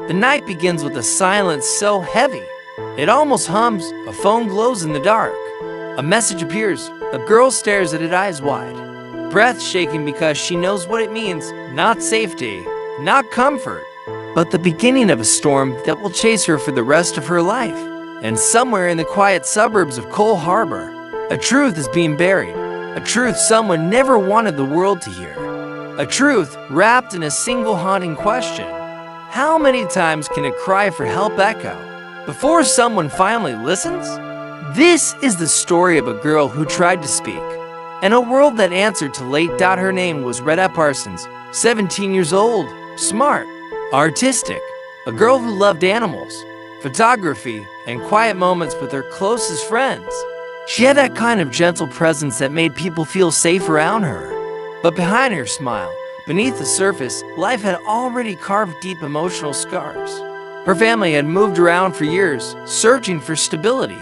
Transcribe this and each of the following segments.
The night begins with a silence so heavy, it almost hums. A phone glows in the dark. A message appears. A girl stares at it eyes wide, breath shaking because she knows what it means. Not safety, not comfort, but the beginning of a storm that will chase her for the rest of her life. And somewhere in the quiet suburbs of Cole Harbor, a truth is being buried. A truth someone never wanted the world to hear. A truth wrapped in a single haunting question. How many times can a cry for help echo before someone finally listens? This is the story of a girl who tried to speak, and a world that answered too late. Her name was Retta Parsons, 17 years old, smart, artistic, a girl who loved animals, photography, and quiet moments with her closest friends. She had that kind of gentle presence that made people feel safe around her. But behind her smile, beneath the surface, life had already carved deep emotional scars. Her family had moved around for years, searching for stability,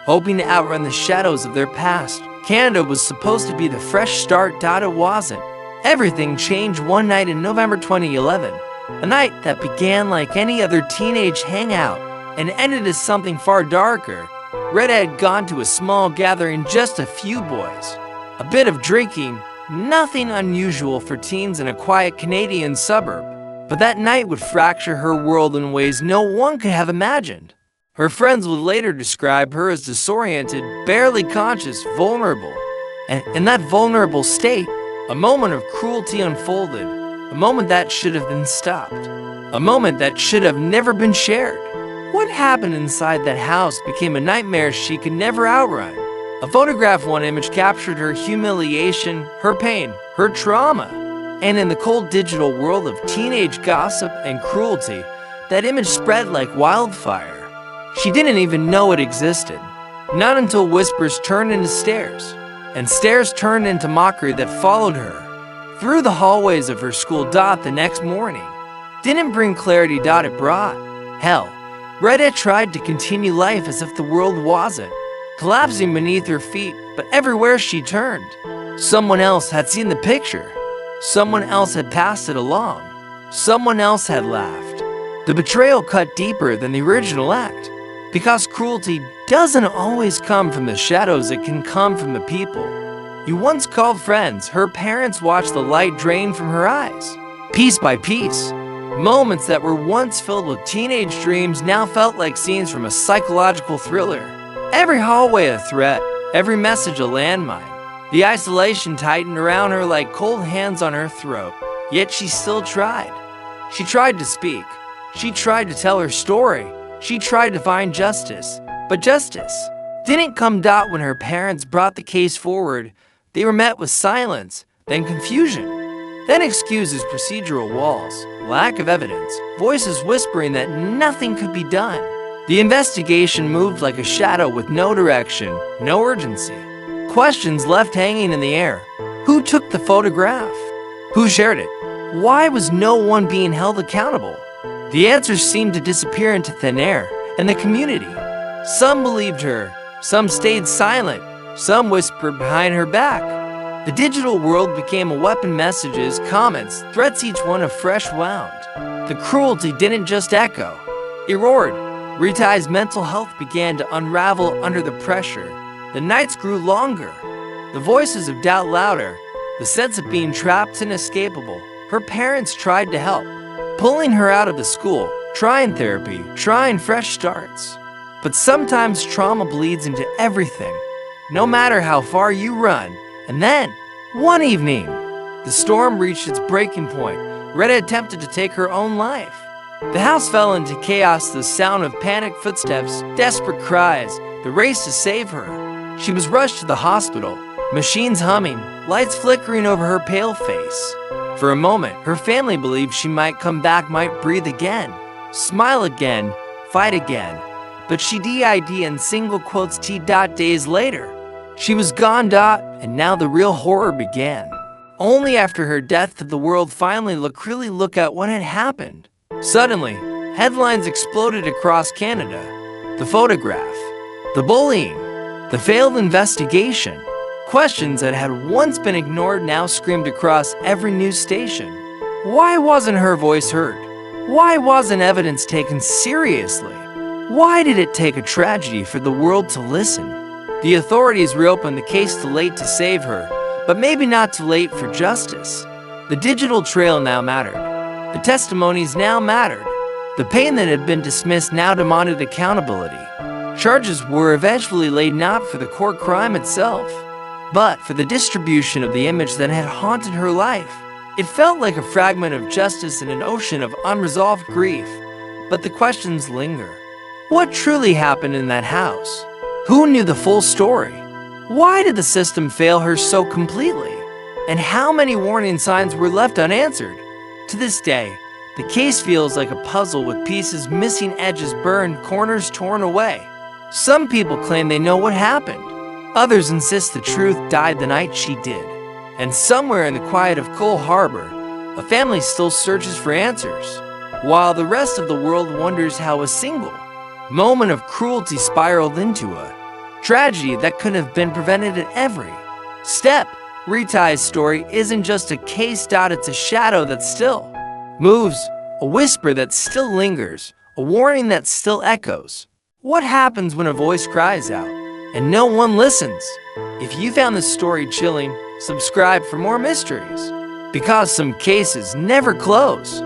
hoping to outrun the shadows of their past. Canada was supposed to be the fresh start. It wasn't. Everything changed one night in November 2011, a night that began like any other teenage hangout and ended as something far darker. Retta had gone to a small gathering, just a few boys, a bit of drinking, nothing unusual for teens in a quiet Canadian suburb. But that night would fracture her world in ways no one could have imagined. Her friends would later describe her as disoriented, barely conscious, vulnerable. And in that vulnerable state, a moment of cruelty unfolded, a moment that should have been stopped, a moment that should have never been shared. What happened inside that house became a nightmare she could never outrun. A photograph, one image, captured her humiliation, her pain, her trauma. And in the cold digital world of teenage gossip and cruelty, that image spread like wildfire. She didn't even know it existed. Not until whispers turned into stares, and stares turned into mockery that followed her through the hallways of her school. The next morning didn't bring clarity. It brought hell. Retta tried to continue life as if the world wasn't collapsing beneath her feet, but everywhere she turned, someone else had seen the picture. Someone else had passed it along. Someone else had laughed. The betrayal cut deeper than the original act. Because cruelty doesn't always come from the shadows, it can come from the people you once called friends. Her parents watched the light drain from her eyes, piece by piece. Moments that were once filled with teenage dreams now felt like scenes from a psychological thriller. Every hallway a threat, every message a landmine. The isolation tightened around her like cold hands on her throat. Yet she still tried. She tried to speak. She tried to tell her story. She tried to find justice. But justice didn't come. When her parents brought the case forward, they were met with silence, then confusion, then excuses, procedural walls, lack of evidence, voices whispering that nothing could be done. The investigation moved like a shadow with no direction, no urgency. Questions left hanging in the air. Who took the photograph? Who shared it? Why was no one being held accountable? The answers seemed to disappear into thin air, and the community. Some believed her, some stayed silent, some whispered behind her back. The digital world became a weapon. Messages, comments, threats, each one a fresh wound. The cruelty didn't just echo, it roared. Rita's mental health began to unravel under the pressure. The nights grew longer, the voices of doubt louder, the sense of being trapped inescapable. Her parents tried to help, pulling her out of the school, trying therapy, trying fresh starts. But sometimes trauma bleeds into everything, no matter how far you run. And then, one evening, the storm reached its breaking point. Retta attempted to take her own life. The house fell into chaos, the sound of panicked footsteps, desperate cries, the race to save her. She was rushed to the hospital, machines humming, lights flickering over her pale face. For a moment, her family believed she might come back, might breathe again, smile again, fight again. But she died in single quotes. Days later, she was gone. And now the real horror began. Only after her death did the world finally look at what had happened. Suddenly, headlines exploded across Canada. The photograph, the bullying, the failed investigation. Questions that had once been ignored now screamed across every news station. Why wasn't her voice heard? Why wasn't evidence taken seriously? Why did it take a tragedy for the world to listen? The authorities reopened the case too late to save her, but maybe not too late for justice. The digital trail now mattered. The testimonies now mattered. The pain that had been dismissed now demanded accountability. Charges were eventually laid not for the core crime itself, but for the distribution of the image that had haunted her life. It felt like a fragment of justice in an ocean of unresolved grief, but the questions linger. What truly happened in that house? Who knew the full story? Why did the system fail her so completely? And how many warning signs were left unanswered? To this day, the case feels like a puzzle with pieces missing, edges burned, corners torn away. Some people claim they know what happened. Others insist the truth died the night she did. And somewhere in the quiet of Coal Harbor, a family still searches for answers, while the rest of the world wonders how a single moment of cruelty spiraled into a tragedy that could have been prevented at every step. Retai's story isn't just a case, it's a shadow that still moves, a whisper that still lingers, a warning that still echoes. What happens when a voice cries out and no one listens? If you found this story chilling, subscribe for more mysteries, because some cases never close.